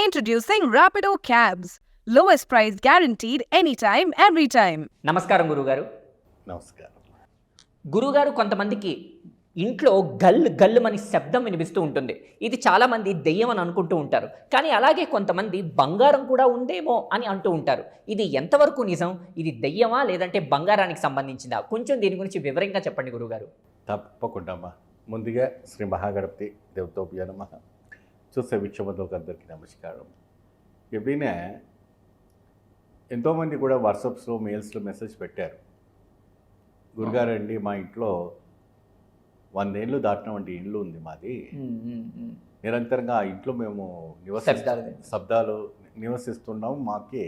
Introducing Rapido Cabs. Lowest price guaranteed anytime, every time. నమస్కారం గురుగారు. నమస్కారం. గురుగారు, కొంతమందికి ఇంట్లో గల్లుమని శబ్దం వినిపిస్తూ ఉంటుంది. ఇది చాలామంది దెయ్యం అని అనుకుంటూ ఉంటారు. కానీ అలాగే కొంతమంది బంగారం కూడా ఉందేమో అని అంటూ ఉంటారు. ఇది ఎంతవరకు నిజం? ఇది దెయ్యమా లేదంటే బంగారానికి సంబంధించిందా? కొంచెం దీని గురించి వివరంగా చెప్పండి గురుగారు. తప్పకుండా అమ్మా. ముందుగా శ్రీ మహాగణపతి దేవతోభ్యో నమః. చూసే వీక్షకులకు అందరికీ నమస్కారం. ఎప్పుడైనా ఎంతోమంది కూడా వాట్సాప్స్లో మెయిల్స్లో మెసేజ్ పెట్టారు, గురుగారు అండి మా ఇంట్లో 100 ఏళ్ళు దాటినటువంటి ఇల్లు ఉంది మాది, నిరంతరంగా ఆ ఇంట్లో మేము శబ్దాలు నివసిస్తున్నాం, మాకే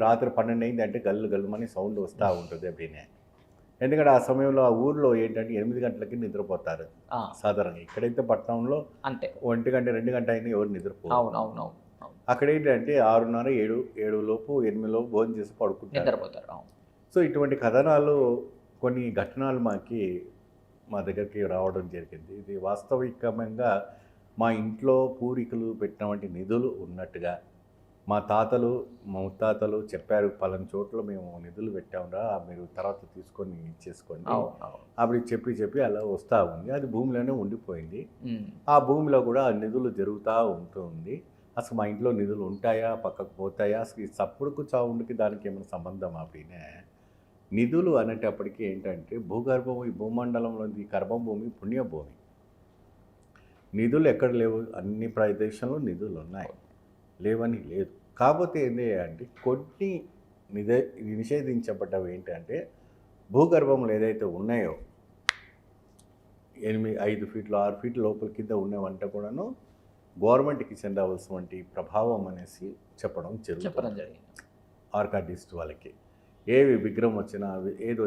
రాత్రి 12 అయింది అంటే గల్లుమని సౌండ్ వస్తూ ఉంటుంది ఎప్పుడైనా. ఎందుకంటే ఆ సమయంలో ఆ ఊర్లో ఏంటంటే 8 గంటలకి నిద్రపోతారు సాధారణంగా. ఇక్కడైతే పట్టణంలో అంతే 1 గంట 2 గంట అయినా ఎవరు నిద్రపోతారు. అక్కడ ఏంటంటే 6:30 7 లోపు 8 లోపు భోజనం చేసి పడుకుంటారు. సో ఇటువంటి కథనాలు కొన్ని ఘటనలు మా దగ్గరికి రావడం జరిగింది. ఇది వాస్తవికంగా మా ఇంట్లో పూర్వీకులు పెట్టినటువంటి నిధులు ఉన్నట్టుగా మా తాతలు మా ముత్తాతలు చెప్పారు, పలానా చోట్ల మేము నిధులు పెట్టామురా, మీరు తర్వాత తీసుకొని ఇచ్చేసుకోండి అప్పుడు చెప్పి అలా వస్తూ ఉంది. అది భూమిలోనే ఉండిపోయింది. ఆ భూమిలో కూడా ఆ నిధులు జరుగుతూ ఉంటుంది. అసలు మా ఇంట్లో నిధులు ఉంటాయా, పక్కకు పోతాయా, అసలు ఈ చప్పుడుకు చావుండికి దానికి ఏమైనా సంబంధం ఆపినా? నిధులు అనేటప్పటికీ ఏంటంటే భూగర్భం, ఈ భూమండలంలో ఈ గర్భభూమి పుణ్యభూమి. నిధులు ఎక్కడ లేవు, అన్ని ప్రదేశంలో నిధులు ఉన్నాయి, లేవని లేదు. కాకపోతే ఏంటి అంటే కొన్ని నిషేధించబడ్డవి ఏంటంటే భూగర్భంలో ఏదైతే ఉన్నాయో 5 ఫీట్లు 6 ఫీట్ల లోపల కింద ఉన్నవంటే కూడాను గవర్నమెంట్కి చెందవలసినటువంటి ప్రభావం అనేసి చెప్పడం జరిగింది. ఆర్కాడిస్ట్ వాళ్ళకి ఏవి విగ్రహం వచ్చినా ఏది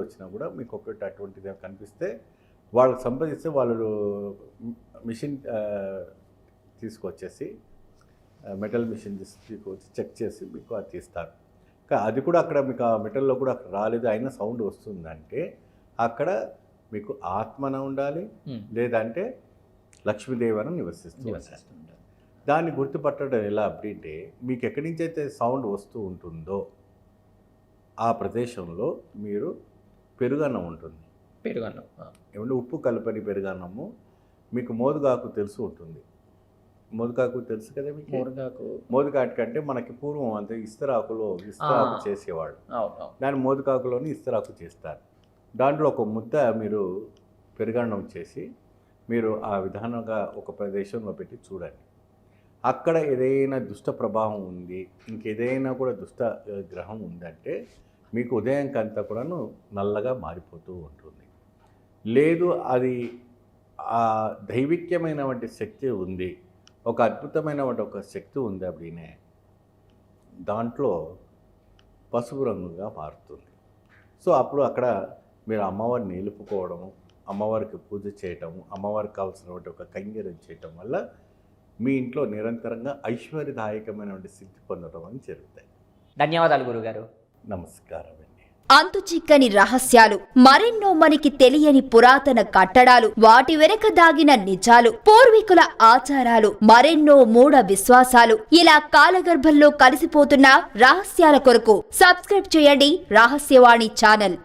వచ్చినా కూడా మీకు ఒకటి అటువంటిది కనిపిస్తే వాళ్ళకి సంప్రదిస్తే వాళ్ళు మిషన్ తీసుకొచ్చేసి మెటల్ మిషన్ తీసుకొచ్చి చెక్ చేసి మీకు అది తీస్తారు. అది కూడా అక్కడ మీకు ఆ మెటల్లో కూడా అక్కడ రాలేదు, అయినా సౌండ్ వస్తుందంటే అక్కడ మీకు ఆత్మన ఉండాలి, లేదంటే లక్ష్మీదేవన నివసిస్తుంది. దాన్ని గుర్తుపట్టడం ఎలా అంటే మీకు ఎక్కడి నుంచి అయితే సౌండ్ వస్తూ ఉంటుందో ఆ ప్రదేశంలో మీరు పెరుగన్నం ఉంటుంది. ఏమంటే ఉప్పు కలపని పెరుగన్నము. మీకు మోదుగాకు తెలుసు ఉంటుంది. మోదుగాకు తెలుసు కదా మీకు. మోదుగాకు కంటే మనకి పూర్వం అంతే ఇస్తరాకు చేసేవాడు. దాని మోదుగాకులోని ఇస్తరాకు చేస్తారు. దాంట్లో ఒక ముద్ద మీరు పెరుగన్నం చేసి మీరు ఆ విధానంగా ఒక ప్రదేశంలో పెట్టి చూడండి. అక్కడ ఏదైనా దుష్ట ప్రభావం ఉంది, ఇంకేదైనా కూడా దుష్ట గ్రహం ఉందంటే మీకు ఉదయంకంతా కూడాను నల్లగా మారిపోతూ ఉంటుంది. లేదు అది ఆ దైవిక్యమైనటువంటి శక్తి ఉంది, ఒక అద్భుతమైనటువంటి ఒక శక్తి ఉంది అప్పుడే దాంట్లో పసుపు రంగుగా మారుతుంది. సో అప్పుడు అక్కడ మీరు అమ్మవారిని నిలుపుకోవడము, అమ్మవారికి పూజ చేయటము, అమ్మవారికి కావాల్సినటువంటి ఒక కైంకర్యం చేయటం వల్ల మీ ఇంట్లో నిరంతరంగా ఐశ్వర్యదాయకమైనటువంటి సిద్ధి పొందడం అని జరుగుతాయి. ధన్యవాదాలు గురుగారు. నమస్కారం. అంతుచిక్కని రహస్యాలు, మరెన్నో మనకి తెలియని పురాతన కట్టడాలు, వాటి వెనక దాగిన నిజాలు, పూర్వీకుల ఆచారాలు, మరెన్నో మూఢ విశ్వాసాలు, ఇలా కాలగర్భంలో కలిసిపోతున్న రహస్యాల కొరకు సబ్స్క్రైబ్ చేయండి రహస్యవాణి ఛానల్.